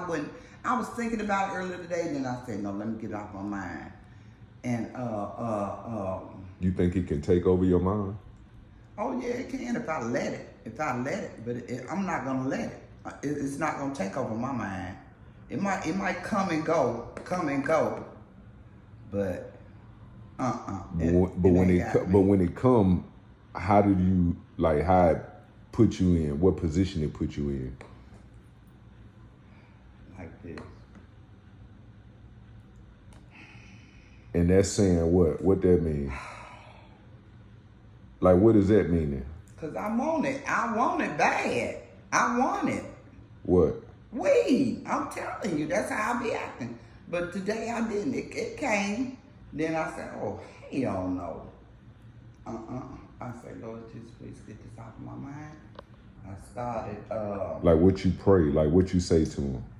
I wouldn't. I was thinking about it earlier today, and then I said, no, let me get it off my mind. And You think it can take over your mind? oh yeah, it can if I let it. But I'm not gonna let it. It's not gonna take over my mind. It might come and go, but when it come, how did you like how it put you in? What position it put you in? Like this. And that's saying what? What that mean? Like what does that mean then? Cause I want it. I want it bad. I want it. What? Weed. I'm telling you, that's how I be acting. But today I didn't. It came. Then I said, oh, hell no. I said, Lord, just please get this off of my mind. I started. Like what you pray, like what you say to him.